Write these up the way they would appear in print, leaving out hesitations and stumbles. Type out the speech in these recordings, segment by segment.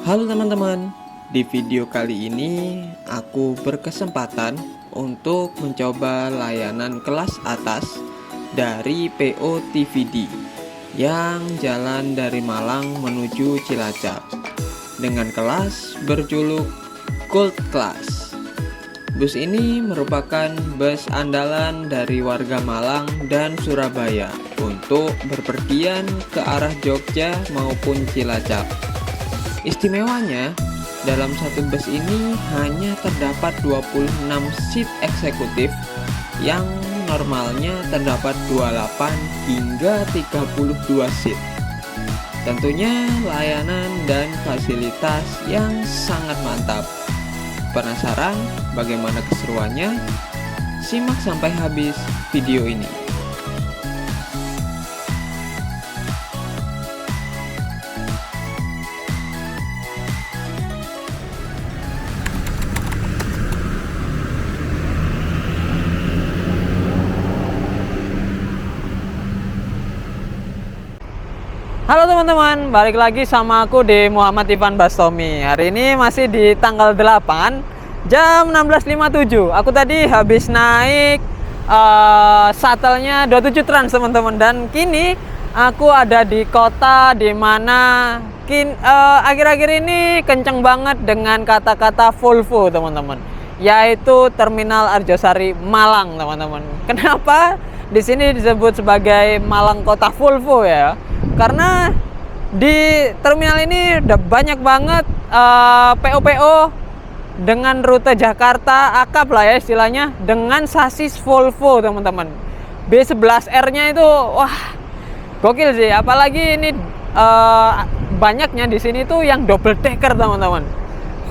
Halo teman-teman, di video kali ini aku berkesempatan untuk mencoba layanan kelas atas dari PO TVD yang jalan dari Malang menuju Cilacap dengan kelas berjuluk Gold Class. Bus ini merupakan bus andalan dari warga Malang dan Surabaya untuk berpergian ke arah Jogja maupun Cilacap. Istimewanya, dalam satu bus ini hanya terdapat 26 seat eksekutif yang normalnya terdapat 28 hingga 32 seat. Tentunya layanan dan fasilitas yang sangat mantap. Penasaran bagaimana keseruannya? Simak sampai habis video ini. Halo teman-teman, balik lagi sama aku di Muhammad Ivan Bastomi. Hari ini masih di tanggal 8 jam 16.57. Aku tadi habis naik shuttle-nya 27 Trans teman-teman. Dan kini aku ada di kota dimana akhir-akhir ini kenceng banget dengan kata-kata Volvo teman-teman, yaitu Terminal Arjosari Malang teman-teman. Kenapa di sini disebut sebagai Malang Kota Volvo ya? Karena di terminal ini udah banyak banget PO-PO dengan rute Jakarta akap lah ya istilahnya, dengan sasis Volvo teman-teman. B11R-nya itu wah gokil sih, apalagi ini banyaknya di sini tuh yang double decker teman-teman.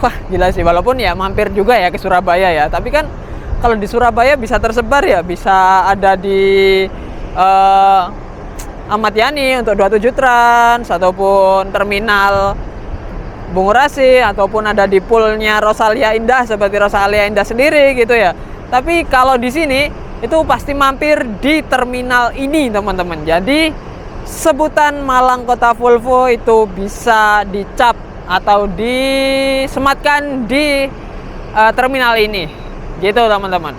Wah gila sih, walaupun ya mampir juga ya ke Surabaya ya, tapi kan kalau di Surabaya bisa tersebar ya, bisa ada di Ahmad Yani untuk 27 Trans ataupun terminal Bungurasi ataupun ada di poolnya Rosalia Indah seperti Rosalia Indah sendiri gitu ya. Tapi kalau di sini itu pasti mampir di terminal ini teman-teman. Jadi sebutan Malang Kota Volvo itu bisa dicap atau disematkan di terminal ini gitu teman-teman.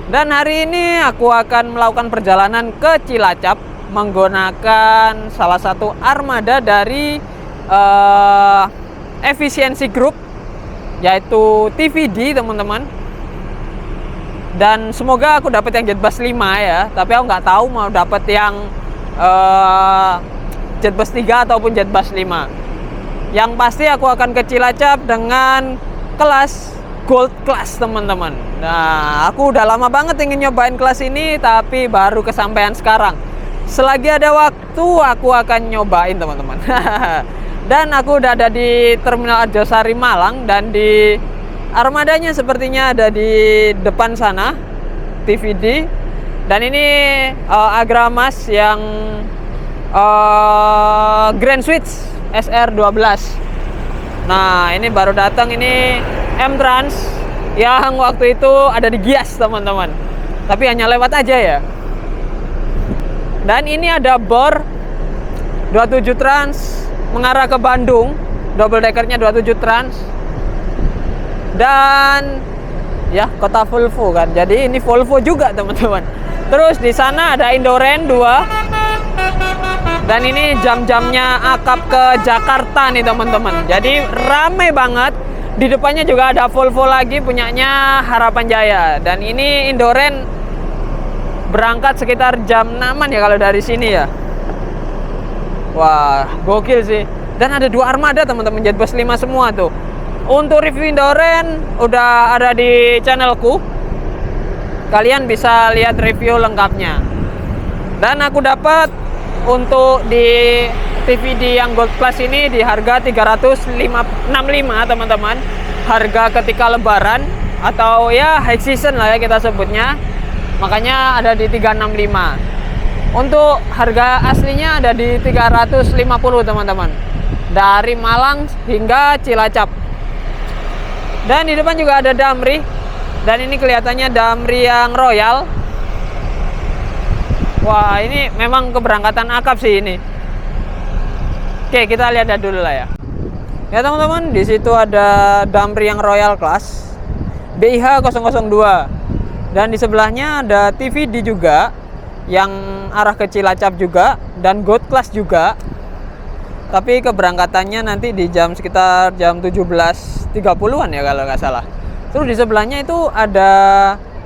Dan hari ini aku akan melakukan perjalanan ke Cilacap menggunakan salah satu armada dari Efisiensi Group, yaitu TVD teman-teman. Dan semoga aku dapat yang Jetbus 5 ya, tapi aku nggak tahu mau dapat yang Jetbus 3 ataupun Jetbus 5. Yang pasti aku akan ke Cilacap dengan kelas Gold Class teman-teman. Nah, aku udah lama banget ingin nyobain kelas ini, tapi baru kesampaian sekarang. Selagi ada waktu aku akan nyobain teman-teman. Dan aku udah ada di Terminal Arjosari Malang, dan di armadanya sepertinya ada di depan sana TVD. Dan ini Agramas yang Grand Switch SR12. Nah ini baru datang, ini M-Trans yang waktu itu ada di Gias teman-teman, tapi hanya lewat aja ya. Dan ini ada BOR 27 Trans mengarah ke Bandung, double deckernya 27 Trans. Dan ya kota Volvo kan, jadi ini Volvo juga teman-teman. Terus di sana ada Indoren 2. Dan ini jam-jamnya akap ke Jakarta nih teman-teman. Jadi rame banget. Di depannya juga ada Volvo lagi punyanya Harapan Jaya. Dan ini Indoren berangkat sekitar jam 6-an ya kalau dari sini ya. Wah gokil sih. Dan ada 2 armada teman-teman, Jetbus 5 semua tuh. Untuk review Indoren udah ada di channelku, kalian bisa lihat review lengkapnya. Dan aku dapat untuk di TVD yang Gold Class ini di harga 365 teman-teman. Harga ketika lebaran atau ya high season lah ya kita sebutnya. Makanya ada di 365. Untuk harga aslinya ada di 350 teman-teman. Dari Malang hingga Cilacap. Dan di depan juga ada Damri. Dan ini kelihatannya Damri yang Royal. Wah, ini memang keberangkatan akap sih ini. Oke, kita lihat dulu lah ya. Ya teman-teman, di situ ada Damri yang Royal Class BIH 002. Dan di sebelahnya ada TVD juga yang arah ke Cilacap juga, dan Gold Class juga. Tapi keberangkatannya nanti di sekitar jam 17.30-an ya kalau nggak salah. Terus di sebelahnya itu ada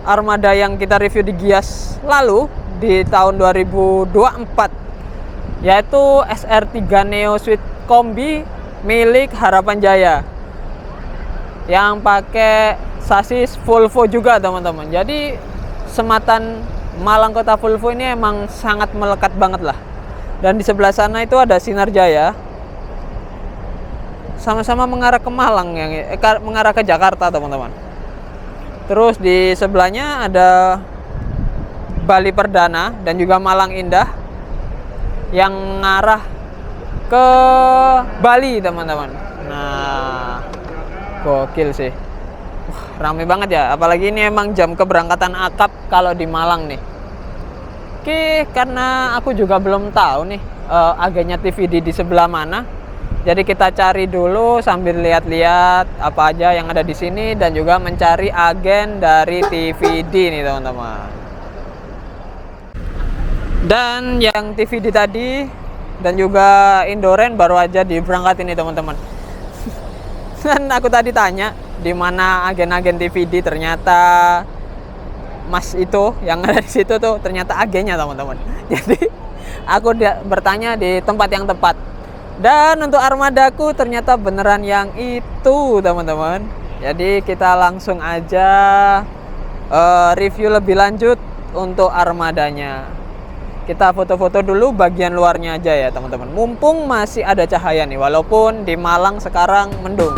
armada yang kita review di Gias lalu di tahun 2024, yaitu SR3 Neo Suite Kombi milik Harapan Jaya yang pakai sasis Volvo juga teman-teman. Jadi sematan Malang Kota Volvo ini emang sangat melekat banget lah. Dan di sebelah sana itu ada Sinar Jaya, sama-sama mengarah ke Malang, mengarah ke Jakarta teman-teman. Terus di sebelahnya ada Bali Perdana dan juga Malang Indah yang mengarah ke Bali teman-teman. Nah, gokil sih. Rame banget ya, apalagi ini emang jam keberangkatan akap kalau di Malang nih. Oke, karena aku juga belum tahu nih agennya TVD di sebelah mana. Jadi kita cari dulu sambil lihat-lihat apa aja yang ada di sini dan juga mencari agen dari TVD nih teman-teman. Dan yang TVD tadi dan juga Indoren baru aja diberangkatin nih teman-teman. Dan aku tadi tanya di mana agen-agen TVD, ternyata Mas itu yang ada di situ tuh ternyata agennya teman-teman. Jadi aku bertanya di tempat yang tepat. Dan untuk armadaku ternyata beneran yang itu teman-teman. Jadi kita langsung aja review lebih lanjut untuk armadanya. Kita foto-foto dulu bagian luarnya aja ya teman-teman. Mumpung masih ada cahaya nih, walaupun di Malang sekarang mendung.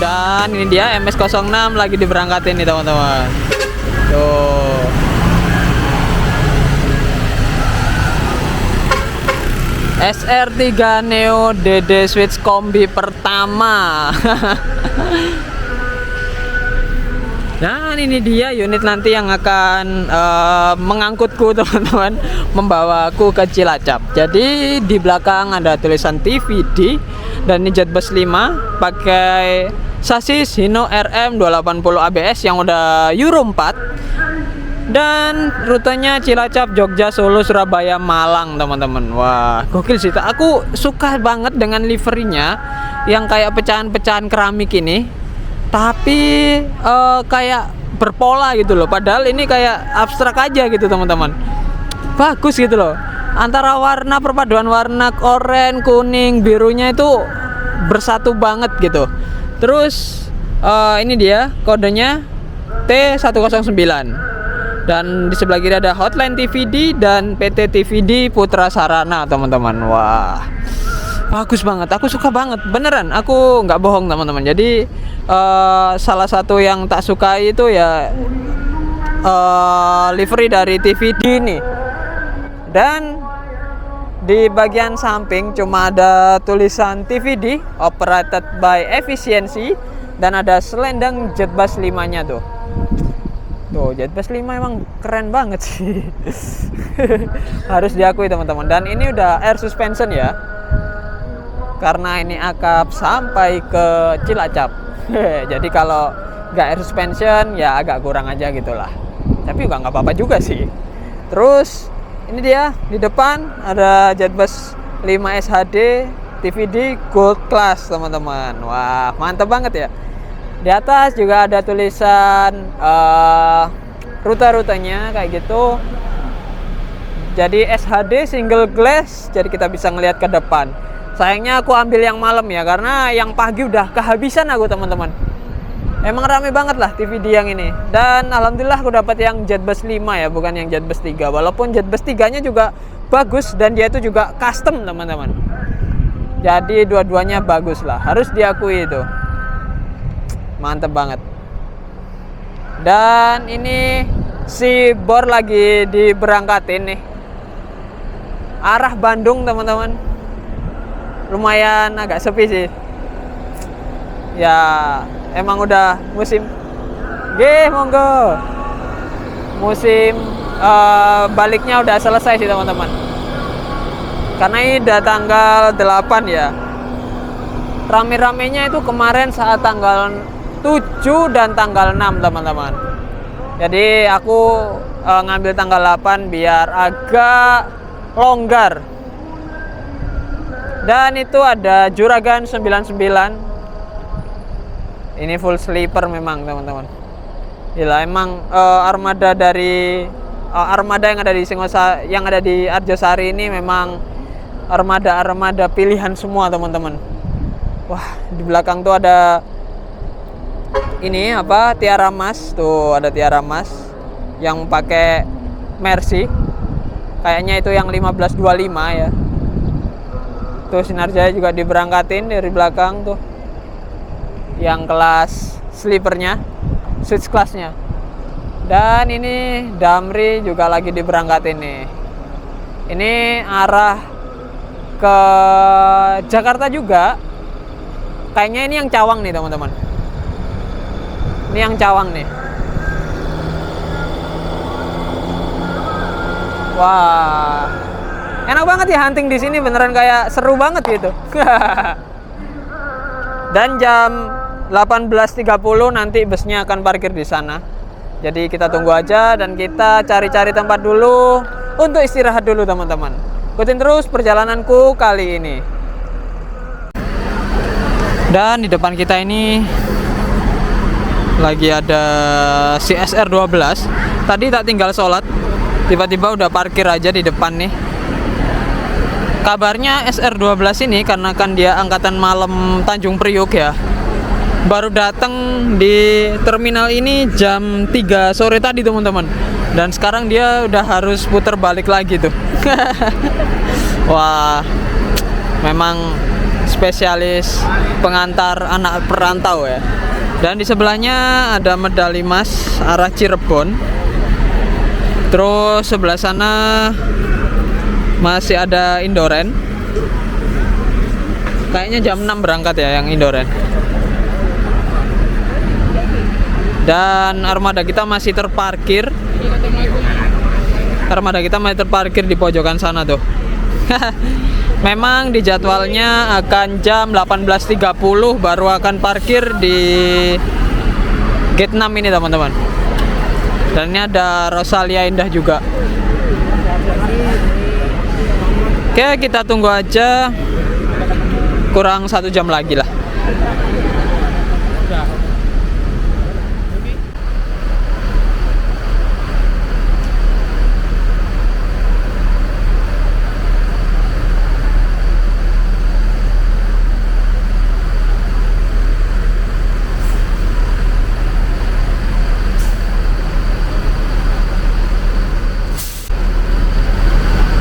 Dan ini dia MS06 lagi diberangkatin nih teman-teman. Tuh. SR3 Neo DD Switch Kombi pertama. Dan ini dia unit nanti yang akan mengangkutku teman-teman, membawaku ke Cilacap. Jadi di belakang ada tulisan TVD dan ini Jetbus 5 pakai sasis Hino RM 280 ABS yang udah Euro 4 dan rutenya Cilacap, Jogja, Solo, Surabaya, Malang teman-teman. Wah gokil sih, aku suka banget dengan liverinya yang kayak pecahan-pecahan keramik ini, tapi kayak berpola gitu loh, padahal ini kayak abstrak aja gitu teman-teman. Bagus gitu loh, antara warna, perpaduan warna oranye, kuning, birunya itu bersatu banget gitu. Terus ini dia kodenya T109 dan di sebelah kiri ada Hotline TVD dan PT TVD Putra Sarana teman-teman. Wah bagus banget, aku suka banget beneran, aku nggak bohong teman-teman. Jadi salah satu yang tak sukai itu ya livery dari TVD ini. Dan di bagian samping cuma ada tulisan TVD operated by efficiency dan ada selendang Jetbus 5-nya tuh. Tuh, Jetbus 5 emang keren banget sih. Harus diakui teman-teman. Dan ini udah air suspension ya. Karena ini akap sampai ke Cilacap. Jadi kalau nggak air suspension ya agak kurang aja gitulah. Tapi juga nggak apa-apa juga sih. Terus ini dia di depan ada Jetbus 5 SHD TVD Gold Class teman-teman. Wah mantap banget ya. Di atas juga ada tulisan rute-rutenya kayak gitu. Jadi SHD single glass, jadi kita bisa ngelihat ke depan. Sayangnya aku ambil yang malam ya, karena yang pagi udah kehabisan aku teman-teman. Emang rame banget lah TVD yang ini. Dan alhamdulillah aku dapat yang Jetbus 5 ya, bukan yang Jetbus 3. Walaupun Jetbus 3-nya juga bagus dan dia itu juga custom teman-teman. Jadi dua-duanya bagus lah, harus diakui itu. Mantep banget. Dan ini si bor lagi diberangkatin nih. Arah Bandung teman-teman. Lumayan agak sepi sih. Ya emang udah musim. Monggo. Musim baliknya udah selesai sih teman-teman. Karena ini udah tanggal 8 ya. Rame-ramenya itu kemarin saat tanggal 7 dan tanggal 6 teman-teman. Jadi aku ngambil tanggal 8 biar agak longgar. Dan itu ada Juragan 99. Ini full sleeper memang teman-teman. Gila emang armada dari armada yang ada di Singosari, yang ada di Arjosari ini memang armada pilihan semua teman-teman. Wah, di belakang tuh ada ini apa? Tiara Mas. Tuh ada Tiara Mas yang pakai Mercy. Kayaknya itu yang 1525 ya. Tuh Sinar Jaya juga diberangkatin dari belakang tuh. Yang kelas sleepernya, switch kelasnya. Dan ini Damri juga lagi diberangkatin nih. Ini arah ke Jakarta juga. Kayaknya ini yang Cawang nih teman-teman. Ini yang Cawang nih. Wah, enak banget ya hunting di sini, beneran kayak seru banget gitu. Dan jam 18.30 nanti busnya akan parkir di sana. Jadi kita tunggu aja dan kita cari-cari tempat dulu untuk istirahat dulu teman-teman. Ikutin terus perjalananku kali ini. Dan di depan kita ini lagi ada si SR12. Tadi tak tinggal sholat, tiba-tiba udah parkir aja di depan nih. Kabarnya SR12 ini karena kan dia angkatan malam Tanjung Priok ya, baru datang di terminal ini jam 3 sore tadi teman-teman. Dan sekarang dia udah harus putar balik lagi tuh. Wah, memang spesialis pengantar anak perantau ya. Dan di sebelahnya ada medali emas arah Cirebon. Terus sebelah sana masih ada Indoren. Kayaknya jam 6 berangkat ya yang Indoren. Dan armada kita masih terparkir. Di pojokan sana tuh. Memang di jadwalnya akan jam 18.30 baru akan parkir di gate 6 ini teman-teman. Dan ini ada Rosalia Indah juga. Oke, kita tunggu aja. Kurang 1 jam lagi lah.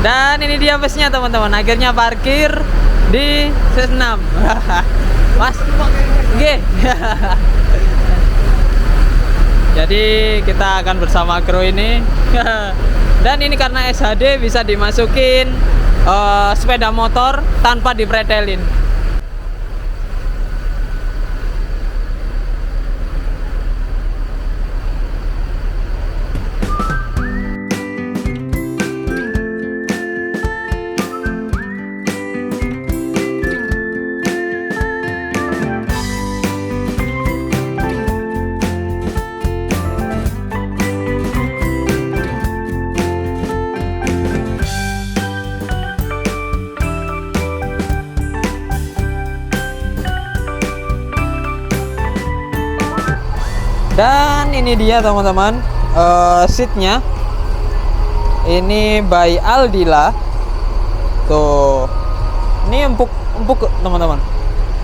Dan ini dia busnya teman-teman, akhirnya parkir di set 6. Mas, oke. Jadi kita akan bersama kru ini. Dan ini karena SHD bisa dimasukin sepeda motor tanpa dipretelin. Dan ini dia teman-teman, seatnya ini by Aldila. Tuh, ini empuk teman-teman,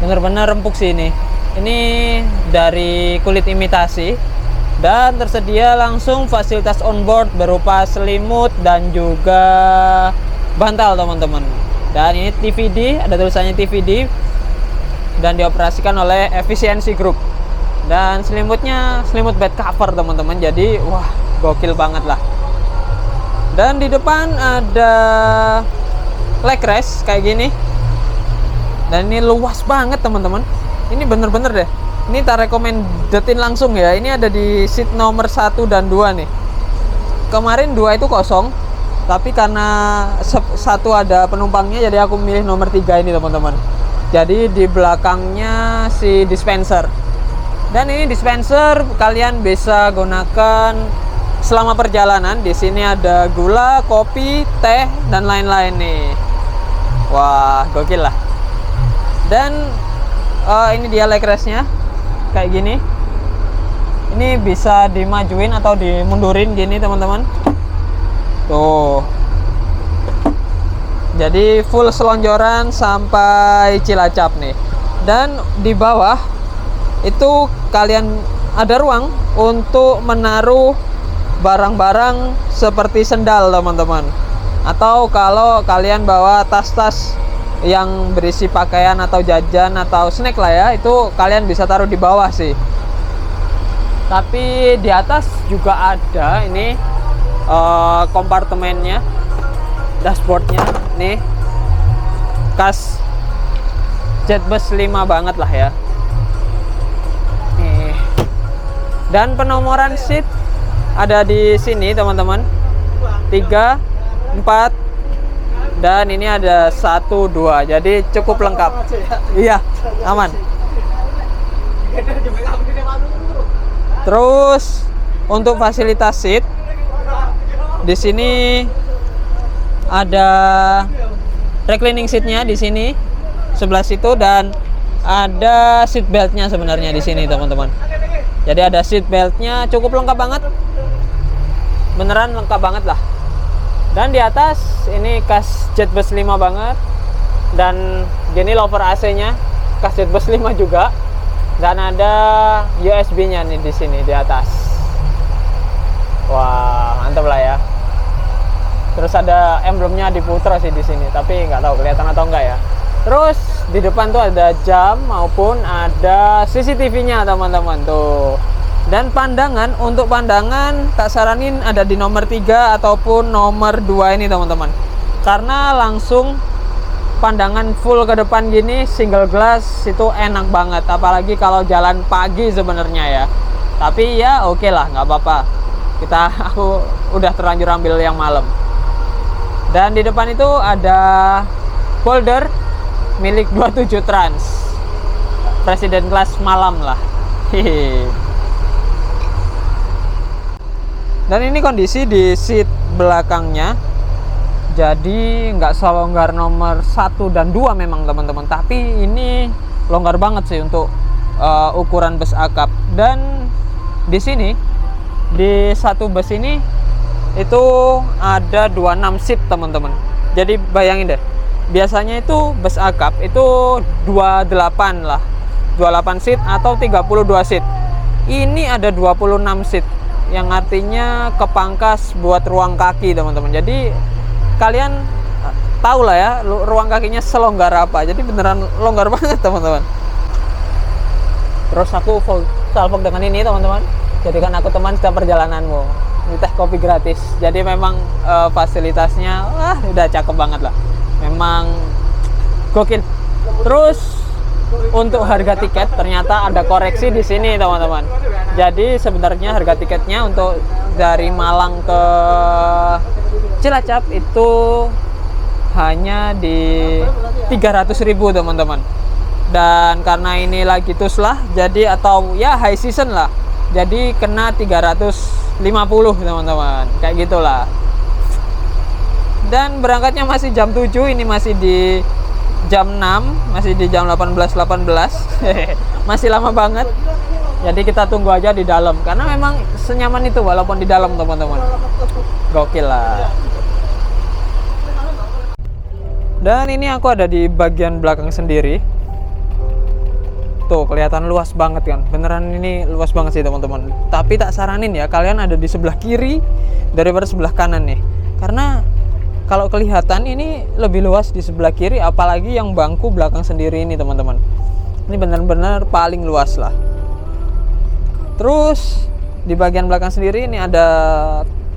bener-bener empuk sih ini. Ini dari kulit imitasi dan tersedia langsung fasilitas onboard berupa selimut dan juga bantal teman-teman. Dan ini TVD, ada tulisannya TVD, dan dioperasikan oleh Efficiency Group. Dan selimutnya selimut bed cover teman-teman, jadi wah gokil banget lah. Dan di depan ada leg rest kayak gini, dan ini luas banget teman-teman. Ini bener-bener deh, ini tak rekomendetin langsung ya. Ini ada di seat nomor 1 dan 2 nih. Kemarin 2 itu kosong, tapi karena 1 ada penumpangnya, jadi aku milih nomor 3 ini teman-teman. Jadi di belakangnya si dispenser. Dan ini dispenser kalian bisa gunakan selama perjalanan. Di sini ada gula, kopi, teh, dan lain-lain nih. Wah, gokil lah. Dan ini dia leg restnya kayak gini. Ini bisa dimajuin atau dimundurin gini teman-teman. Tuh. Jadi full selonjoran sampai Cilacap nih. Dan di bawah itu kalian ada ruang untuk menaruh barang-barang seperti sendal teman-teman. Atau kalau kalian bawa tas-tas yang berisi pakaian atau jajan atau snack lah ya, itu kalian bisa taruh di bawah sih. Tapi di atas juga ada ini kompartemennya, dashboardnya nih, khas Jetbus 5 banget lah ya. Nih. Dan penomoran seat ada di sini teman-teman, 3, 4, dan ini ada 1, 2, jadi cukup lengkap. Iya, aman. Terus untuk fasilitas seat di sini ada reclining seatnya di sini sebelah situ, dan ada seat beltnya sebenarnya di sini teman-teman. Jadi ada seat beltnya, cukup lengkap banget, beneran lengkap banget lah. Dan di atas ini khas Jetbus 5 banget, dan gini lover AC-nya khas Jetbus 5 juga, dan ada USB-nya nih di sini di atas. Wah, mantap lah ya. Terus ada emblemnya diputer sih di sini, tapi nggak tahu kelihatan atau enggak ya. Terus di depan tuh ada jam maupun ada CCTV-nya teman-teman tuh. Dan pandangan, untuk pandangan tak saranin ada di nomor 3 ataupun nomor 2 ini teman-teman. Karena langsung pandangan full ke depan gini, single glass, itu enak banget. Apalagi kalau jalan pagi sebenarnya ya. Tapi ya oke lah, nggak apa-apa. Aku udah terlanjur ambil yang malam. Dan di depan itu ada folder milik 27 Trans, Presiden kelas malam lah. Hehehe. Dan ini kondisi di seat belakangnya, jadi nggak selonggar nomor 1 dan 2 memang teman-teman, tapi ini longgar banget sih untuk ukuran bus akap. Dan di sini di satu bus ini itu ada 26 seat teman-teman. Jadi bayangin deh, biasanya itu bus akap itu 28 lah, 28 seat atau 32 seat. Ini ada 26 seat, yang artinya kepangkas buat ruang kaki teman-teman. Jadi kalian tahu lah ya ruang kakinya selonggar apa. Jadi beneran longgar banget teman-teman. Terus aku salvok dengan ini teman-teman, jadikan aku teman setiap perjalananmu. Ini teh kopi gratis. Jadi memang fasilitasnya udah cakep banget lah, memang gokil. Terus untuk harga tiket ternyata ada koreksi di sini teman-teman. Jadi sebenarnya harga tiketnya untuk dari Malang ke Cilacap itu hanya di 300.000 teman-teman. Dan karena ini lagi tuslah, jadi atau ya high season lah, jadi kena 350 teman-teman, kayak gitulah. Dan berangkatnya masih jam 7, ini masih di jam 6, masih di jam 18.18. Masih lama banget. Jadi kita tunggu aja di dalam, karena memang senyaman itu walaupun di dalam teman-teman. Gokil lah. Dan ini aku ada di bagian belakang sendiri. Tuh kelihatan luas banget kan. Beneran ini luas banget sih teman-teman. Tapi tak saranin ya kalian ada di sebelah kiri daripada sebelah kanan nih. Karena kalau kelihatan ini lebih luas di sebelah kiri, apalagi yang bangku belakang sendiri ini teman-teman. Ini benar-benar paling luas lah. Terus di bagian belakang sendiri ini ada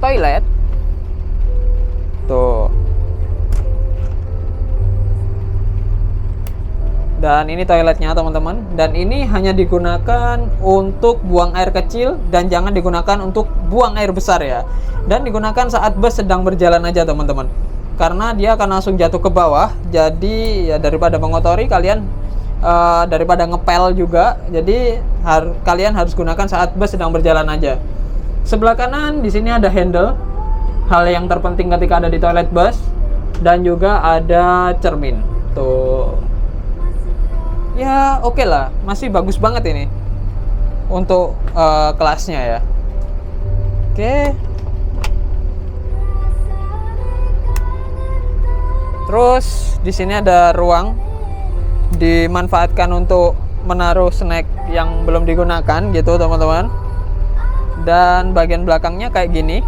toilet. Tuh. Dan ini toiletnya teman-teman. Dan ini hanya digunakan untuk buang air kecil dan jangan digunakan untuk buang air besar ya. Dan digunakan saat bus sedang berjalan aja teman-teman. Karena dia akan langsung jatuh ke bawah. Jadi ya daripada mengotori kalian daripada ngepel juga. Jadi kalian harus gunakan saat bus sedang berjalan aja. Sebelah kanan di sini ada handle. Hal yang terpenting ketika ada di toilet bus. Dan juga ada cermin. Tuh. Ya oke lah, masih bagus banget ini untuk kelasnya ya. Oke. Terus di sini ada ruang dimanfaatkan untuk menaruh snack yang belum digunakan gitu teman-teman. Dan bagian belakangnya kayak gini.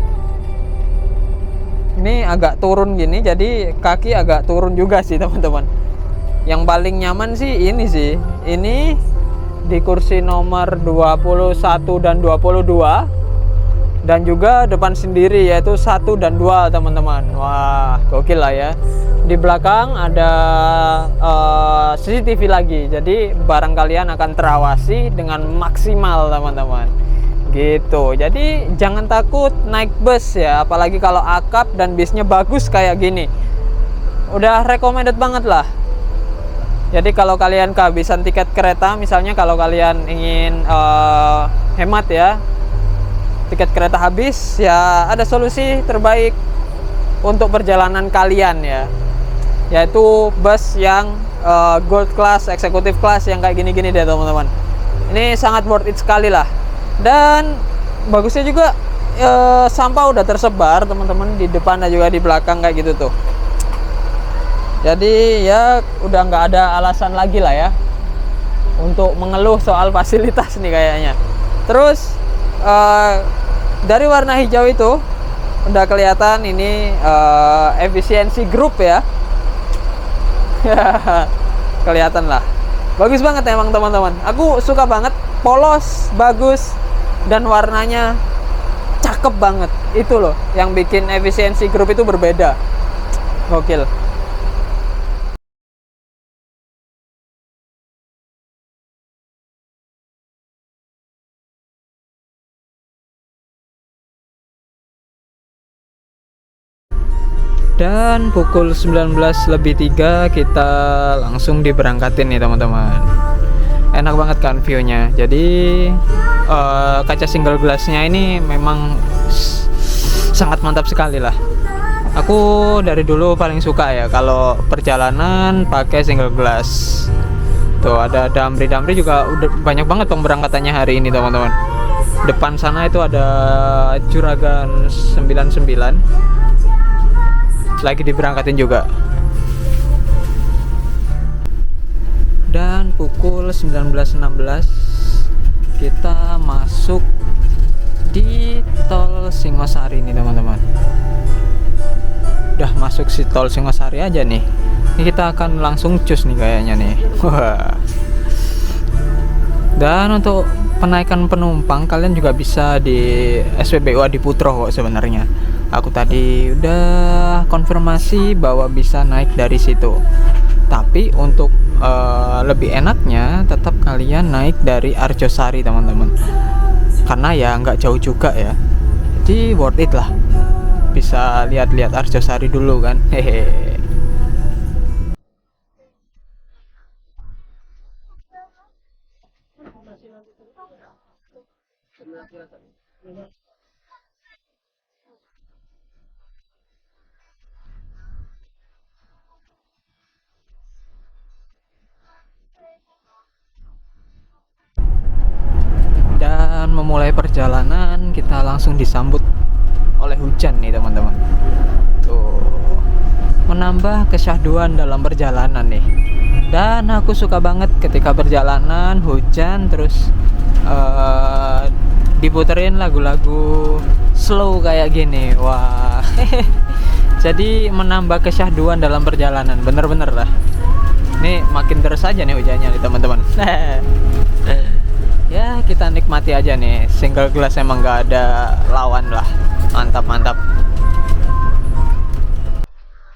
Ini agak turun gini, jadi kaki agak turun juga sih teman-teman. Yang paling nyaman sih ini sih. Ini di kursi nomor 21 dan 22. Dan juga depan sendiri yaitu 1 dan 2 teman-teman. Wah, gokil lah ya. Di belakang ada CCTV lagi. Jadi barang kalian akan terawasi dengan maksimal teman-teman. Gitu. Jadi jangan takut naik bus ya, apalagi kalau akap dan bisnya bagus kayak gini. Udah recommended banget lah. Jadi kalau kalian kehabisan tiket kereta, misalnya kalau kalian ingin hemat ya, tiket kereta habis, ya ada solusi terbaik untuk perjalanan kalian ya, yaitu bus yang gold class, executive class yang kayak gini-gini deh teman-teman. Ini sangat worth it sekali lah. Dan bagusnya juga sampah udah tersebar teman-teman di depan dan juga di belakang kayak gitu tuh. Jadi ya udah nggak ada alasan lagi lah ya untuk mengeluh soal fasilitas nih kayaknya. Terus dari warna hijau itu udah kelihatan ini efisiensi grup ya. Kelihatan lah. Bagus banget emang teman-teman. Aku suka banget, polos, bagus, dan warnanya cakep banget. Itu loh yang bikin efisiensi grup itu berbeda. Gokil. Dan pukul 19:03 kita langsung diberangkatin nih teman-teman. Enak banget kan view-nya. Jadi kaca single glass-nya ini memang sangat mantap sekali lah. Aku dari dulu paling suka ya kalau perjalanan pakai single glass. Tuh ada Damri juga udah banyak banget pemberangkatannya hari ini teman-teman. Depan sana itu ada Juragan 99 lagi diberangkatin juga. Dan pukul 19.16 kita masuk di tol Singosari nih teman-teman. Udah masuk si tol Singosari aja nih. Ini kita akan langsung cus nih kayaknya nih. Wah. Dan untuk penaikan penumpang kalian juga bisa di SPBU Adiputro kok sebenarnya. Aku tadi udah konfirmasi bahwa bisa naik dari situ. Tapi untuk lebih enaknya tetap kalian naik dari Arjosari teman-teman. Karena ya nggak jauh juga ya. Jadi worth it lah. Bisa lihat-lihat Arjosari dulu kan. Hehe. Dan memulai perjalanan kita langsung disambut oleh hujan nih teman-teman. Tuh, menambah kesyahduan dalam perjalanan nih. Dan aku suka banget ketika perjalanan hujan terus diputerin lagu-lagu slow kayak gini. Wah, Jadi menambah kesyahduan dalam perjalanan, bener-bener lah. Nih makin deras aja nih hujannya nih teman-teman. Ya kita nikmati aja nih, single glass emang nggak ada lawan lah. Mantap mantap.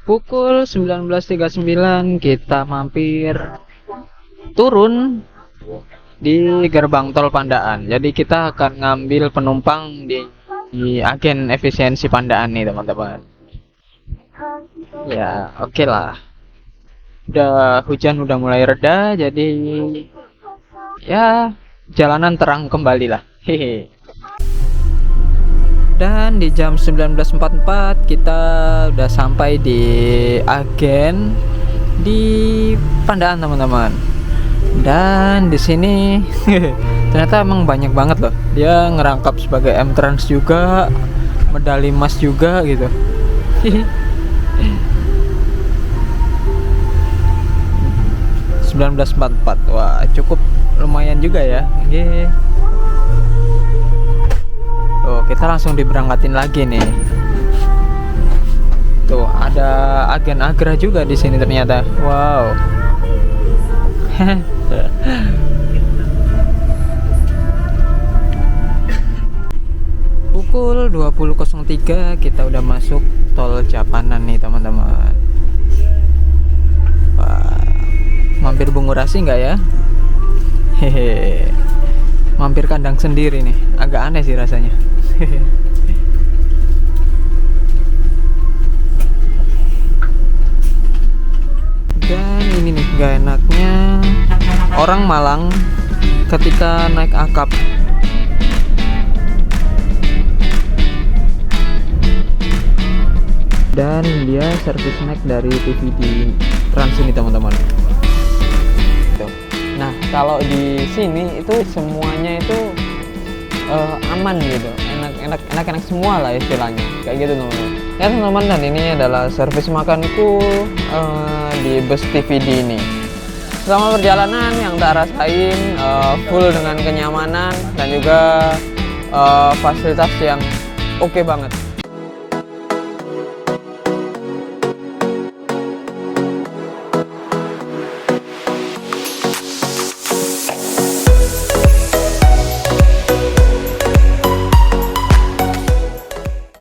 Pukul 19.39 kita mampir turun di gerbang tol Pandaan. Jadi kita akan ngambil penumpang di agen efisiensi Pandaan nih teman-teman. Ya oke lah. Hujan udah mulai reda, jadi ya jalanan terang kembali lah. Hehe. Dan di jam 19.44 kita udah sampai di agen di Pandaan teman-teman. Dan di sini ternyata emang banyak banget loh. Dia ngerangkap sebagai M-Trans juga, medali emas juga gitu. 19.44. Wah, cukup lumayan juga ya. Tuh, kita langsung diberangkatin lagi nih. Tuh, ada agen Agra juga di sini ternyata. Wow. Pukul 20.03 kita udah masuk tol Japanan nih teman-teman. Wah, mampir Bungurasi nggak ya? Hehe. Mampir kandang sendiri nih, agak aneh sih rasanya. Dan ini nih gak enaknya orang Malang ketika naik akap. Dan dia servis snack dari TVD Trans ini teman-teman. Nah kalau di sini itu semuanya itu aman gitu, enak semua lah istilahnya, kayak gitu teman-teman. Ya teman-teman, dan ini adalah servis makanku di bus TVD ini. Selama perjalanan yang tak rasain full dengan kenyamanan dan juga fasilitas yang oke banget.